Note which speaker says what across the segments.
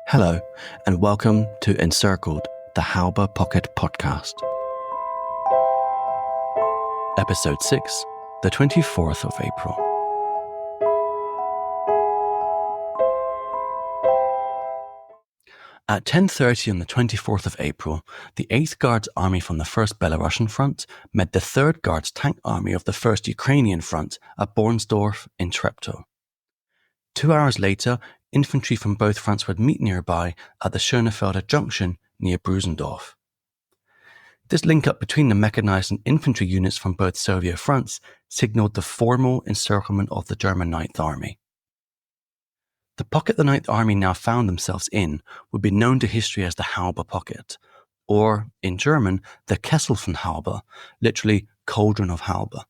Speaker 1: Hello, and welcome to Encircled, the Halbe Pocket podcast. Episode 6, the 24th of April. At 10:30 on the 24th of April, the 8th Guards Army from the 1st Belarusian Front met the 3rd Guards Tank Army of the 1st Ukrainian Front at Bornsdorf in Treptow. 2 hours later, infantry from both fronts would meet nearby at the Schönefelder Junction near Brusendorf. This link-up between the mechanized and infantry units from both Soviet fronts signaled the formal encirclement of the German Ninth Army. The pocket the Ninth Army now found themselves in would be known to history as the Halbe Pocket, or, in German, the Kessel von Halbe, literally cauldron of Halbe.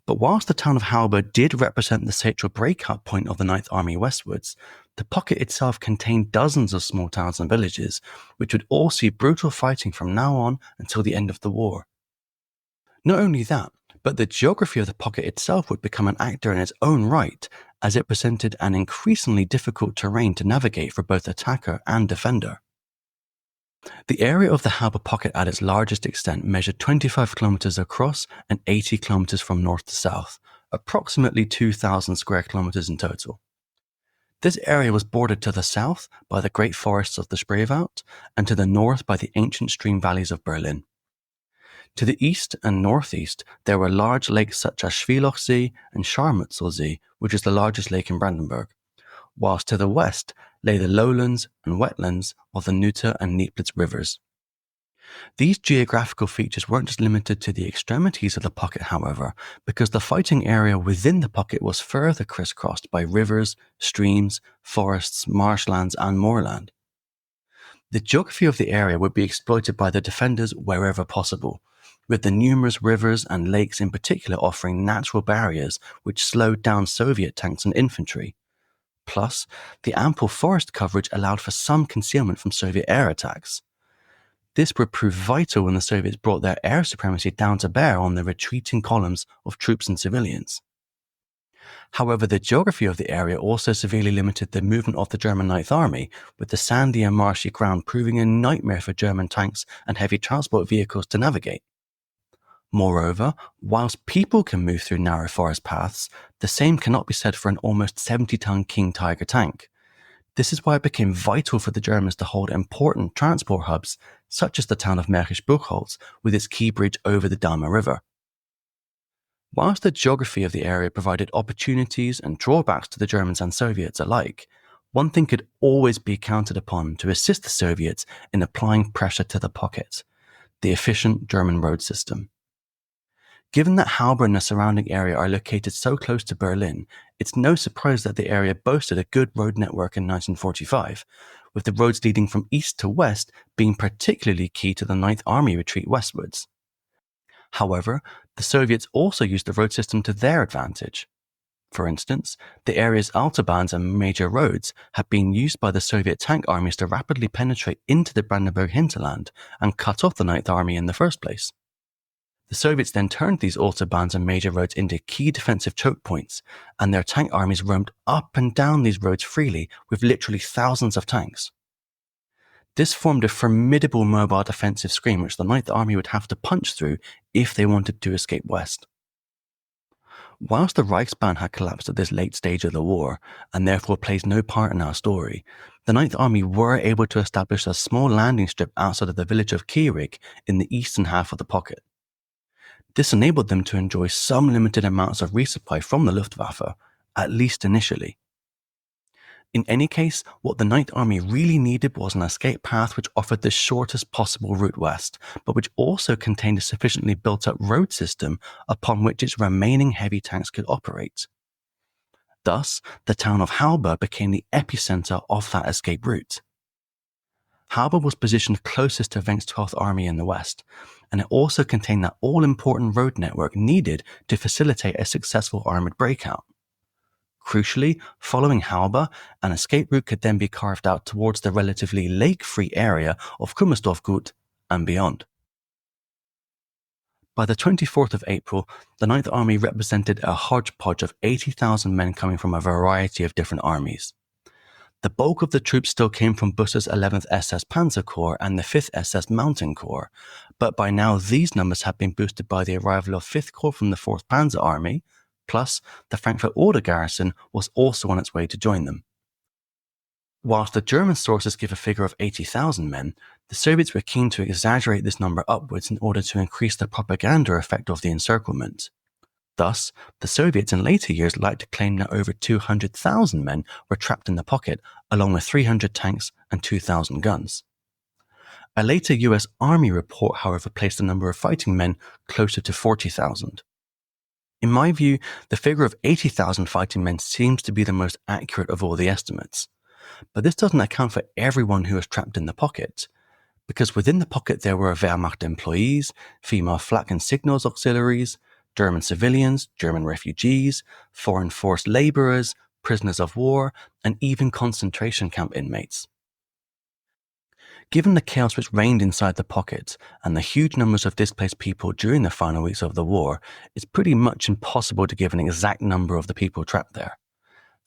Speaker 1: But whilst the town of Halbe did represent the central breakout point of the Ninth Army westwards, the pocket itself contained dozens of small towns and villages, which would all see brutal fighting from now on until the end of the war. Not only that, but the geography of the pocket itself would become an actor in its own right, as it presented an increasingly difficult terrain to navigate for both attacker and defender. The area of the Halbe Pocket at its largest extent measured 25 kilometers across and 80 kilometers from north to south, approximately 2,000 square kilometers in total. This area was bordered to the south by the great forests of the Spreewald and to the north by the ancient stream valleys of Berlin. To the east and northeast, there were large lakes such as Schwielochsee and Scharmützelsee, which is the largest lake in Brandenburg, whilst to the west lay the lowlands and wetlands of the Nutter and Nieplitz rivers. These geographical features weren't just limited to the extremities of the pocket, however, because the fighting area within the pocket was further crisscrossed by rivers, streams, forests, marshlands, and moorland. The geography of the area would be exploited by the defenders wherever possible, with the numerous rivers and lakes in particular offering natural barriers which slowed down Soviet tanks and infantry. Plus, the ample forest coverage allowed for some concealment from Soviet air attacks. This would prove vital when the Soviets brought their air supremacy down to bear on the retreating columns of troops and civilians. However, the geography of the area also severely limited the movement of the German Ninth Army, with the sandy and marshy ground proving a nightmare for German tanks and heavy transport vehicles to navigate. Moreover, whilst people can move through narrow forest paths, the same cannot be said for an almost 70-ton King Tiger tank. This is why it became vital for the Germans to hold important transport hubs, such as the town of Märkisch-Buchholz, with its key bridge over the Dahme River. Whilst the geography of the area provided opportunities and drawbacks to the Germans and Soviets alike, one thing could always be counted upon to assist the Soviets in applying pressure to the pocket: the efficient German road system. Given that Halbe and the surrounding area are located so close to Berlin, it's no surprise that the area boasted a good road network in 1945, with the roads leading from east to west being particularly key to the Ninth Army retreat westwards. However, the Soviets also used the road system to their advantage. For instance, the area's autobahns and major roads had been used by the Soviet tank armies to rapidly penetrate into the Brandenburg hinterland and cut off the Ninth Army in the first place. The Soviets then turned these autobahns and major roads into key defensive choke points, and their tank armies roamed up and down these roads freely with literally thousands of tanks. This formed a formidable mobile defensive screen which the Ninth Army would have to punch through if they wanted to escape west. Whilst the Reichsbahn had collapsed at this late stage of the war, and therefore plays no part in our story, the Ninth Army were able to establish a small landing strip outside of the village of Kierig in the eastern half of the pocket. This enabled them to enjoy some limited amounts of resupply from the Luftwaffe, at least initially. In any case, what the Ninth Army really needed was an escape path which offered the shortest possible route west, but which also contained a sufficiently built-up road system upon which its remaining heavy tanks could operate. Thus, the town of Halbe became the epicenter of that escape route. Halbe was positioned closest to Wenck's 12th Army in the west, and it also contained that all-important road network needed to facilitate a successful armoured breakout. Crucially, following Halbe, an escape route could then be carved out towards the relatively lake-free area of Kummersdorf Gut and beyond. By the 24th of April, the Ninth Army represented a hodgepodge of 80,000 men coming from a variety of different armies. The bulk of the troops still came from Buss's 11th SS Panzer Corps and the 5th SS Mountain Corps, but by now these numbers had been boosted by the arrival of 5th Corps from the 4th Panzer Army, plus the Frankfurt Oder garrison was also on its way to join them. Whilst the German sources give a figure of 80,000 men, the Soviets were keen to exaggerate this number upwards in order to increase the propaganda effect of the encirclement. Thus, the Soviets in later years liked to claim that over 200,000 men were trapped in the pocket, along with 300 tanks and 2,000 guns. A later US Army report, however, placed the number of fighting men closer to 40,000. In my view, the figure of 80,000 fighting men seems to be the most accurate of all the estimates. But this doesn't account for everyone who was trapped in the pocket, because within the pocket there were Wehrmacht employees, female flak and signals auxiliaries, German civilians, German refugees, foreign force labourers, prisoners of war, and even concentration camp inmates. Given the chaos which reigned inside the pocket and the huge numbers of displaced people during the final weeks of the war, it's pretty much impossible to give an exact number of the people trapped there.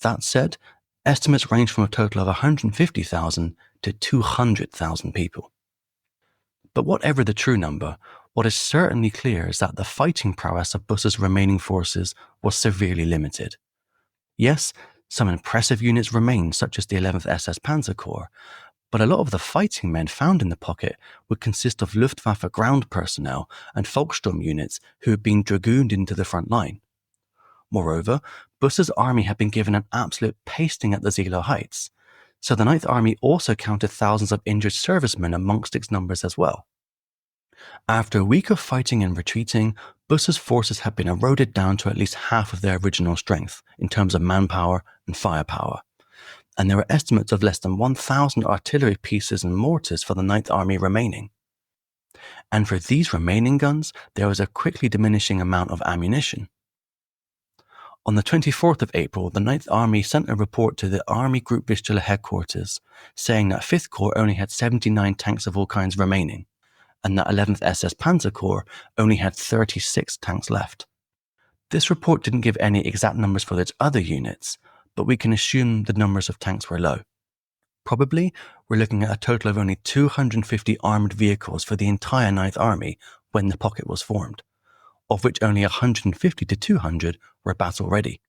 Speaker 1: That said, estimates range from a total of 150,000 to 200,000 people. But whatever the true number, what is certainly clear is that the fighting prowess of Buss's remaining forces was severely limited. Yes, some impressive units remained, such as the 11th SS Panzer Corps, but a lot of the fighting men found in the pocket would consist of Luftwaffe ground personnel and Volkssturm units who had been dragooned into the front line. Moreover, Buss's army had been given an absolute pasting at the Zelo Heights, so the Ninth Army also counted thousands of injured servicemen amongst its numbers as well. After a week of fighting and retreating, Buss's forces had been eroded down to at least half of their original strength in terms of manpower and firepower, and there were estimates of less than 1,000 artillery pieces and mortars for the Ninth Army remaining. And for these remaining guns, there was a quickly diminishing amount of ammunition. On the 24th of April, the Ninth Army sent a report to the Army Group Vistula headquarters, saying that 5th Corps only had 79 tanks of all kinds remaining, and that 11th SS Panzer Corps only had 36 tanks left. This report didn't give any exact numbers for its other units, but we can assume the numbers of tanks were low. Probably, we're looking at a total of only 250 armoured vehicles for the entire Ninth Army when the pocket was formed, of which only 150 to 200 were battle-ready.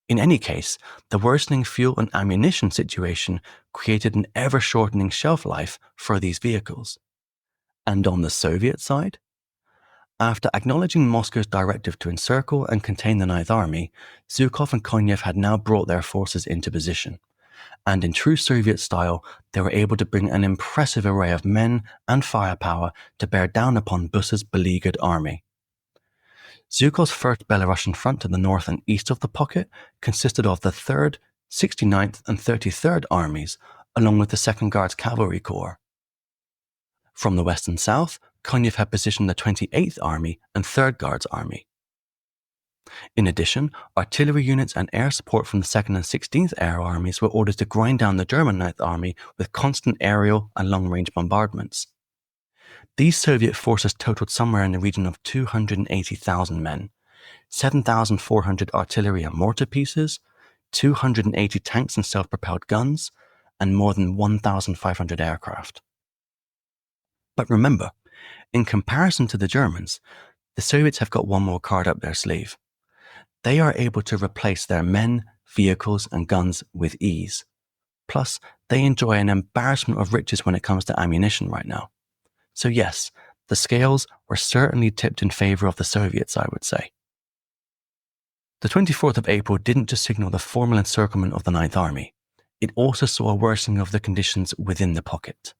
Speaker 1: In any case, the worsening fuel and ammunition situation created an ever-shortening shelf life for these vehicles. And on the Soviet side? After acknowledging Moscow's directive to encircle and contain the Ninth Army, Zhukov and Konyev had now brought their forces into position. And in true Soviet style, they were able to bring an impressive array of men and firepower to bear down upon Buss's beleaguered army. Zhukov's First Belarusian Front to the north and east of the pocket consisted of the 3rd, 69th and 33rd Armies, along with the 2nd Guards Cavalry Corps. From the west and south, Konyev had positioned the 28th Army and 3rd Guards Army. In addition, artillery units and air support from the 2nd and 16th Air Armies were ordered to grind down the German Ninth Army with constant aerial and long-range bombardments. These Soviet forces totaled somewhere in the region of 280,000 men, 7,400 artillery and mortar pieces, 280 tanks and self-propelled guns, and more than 1,500 aircraft. But remember, in comparison to the Germans, the Soviets have got one more card up their sleeve. They are able to replace their men, vehicles, and guns with ease. Plus, they enjoy an embarrassment of riches when it comes to ammunition right now. So yes, the scales were certainly tipped in favour of the Soviets, I would say. The 24th of April didn't just signal the formal encirclement of the Ninth Army. It also saw a worsening of the conditions within the pocket.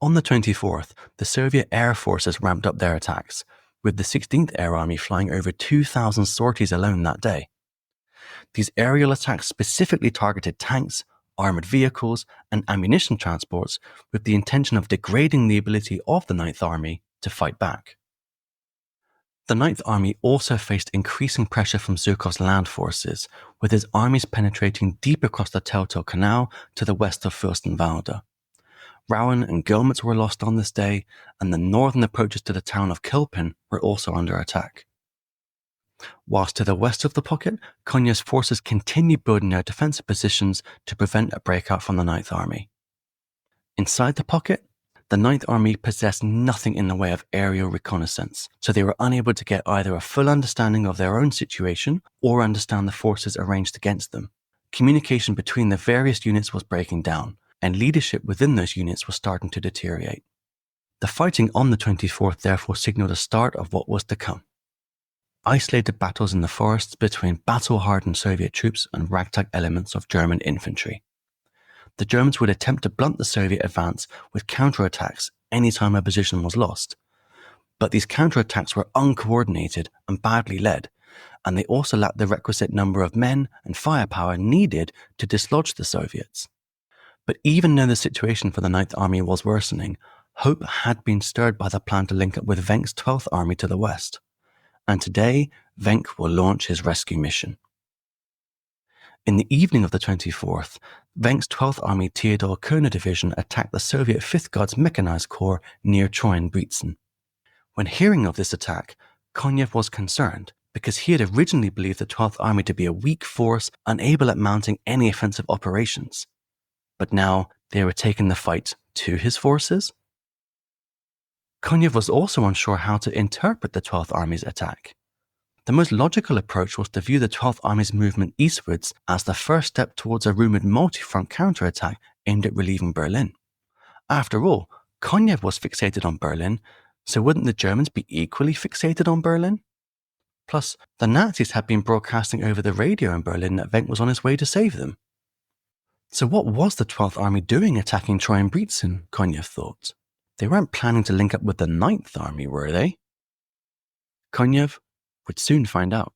Speaker 1: On the 24th, the Soviet air forces ramped up their attacks, with the 16th Air Army flying over 2,000 sorties alone that day. These aerial attacks specifically targeted tanks, armoured vehicles, and ammunition transports with the intention of degrading the ability of the Ninth Army to fight back. The Ninth Army also faced increasing pressure from Zhukov's land forces, with his armies penetrating deep across the Telltale Canal to the west of Fürstenwalde. Rouen and Gilmitz were lost on this day, and the northern approaches to the town of Kilpin were also under attack. Whilst to the west of the pocket, Konyev's forces continued building their defensive positions to prevent a breakout from the Ninth Army. Inside the pocket, the Ninth Army possessed nothing in the way of aerial reconnaissance, so they were unable to get either a full understanding of their own situation or understand the forces arranged against them. Communication between the various units was breaking down, and leadership within those units was starting to deteriorate. The fighting on the 24th therefore signaled a start of what was to come. Isolated battles in the forests between battle-hardened Soviet troops and ragtag elements of German infantry. The Germans would attempt to blunt the Soviet advance with counterattacks anytime a position was lost. But these counterattacks were uncoordinated and badly led, and they also lacked the requisite number of men and firepower needed to dislodge the Soviets. But even though the situation for the Ninth Army was worsening, hope had been stirred by the plan to link up with Wenck's 12th Army to the west. And today, Wenck will launch his rescue mission. In the evening of the 24th, Wenck's 12th Army Theodor Körner Division attacked the Soviet 5th Guards Mechanized Corps near Treuenbrietzen. When hearing of this attack, Konyev was concerned because he had originally believed the 12th Army to be a weak force unable at mounting any offensive operations. But now they were taking the fight to his forces? Konyev was also unsure how to interpret the 12th Army's attack. The most logical approach was to view the 12th Army's movement eastwards as the first step towards a rumoured multi-front counterattack aimed at relieving Berlin. After all, Konyev was fixated on Berlin, so wouldn't the Germans be equally fixated on Berlin? Plus, the Nazis had been broadcasting over the radio in Berlin that Wenck was on his way to save them. So what was the 12th Army doing attacking Treuenbrietzen, Konyev thought? They weren't planning to link up with the 9th Army, were they? Konyev would soon find out.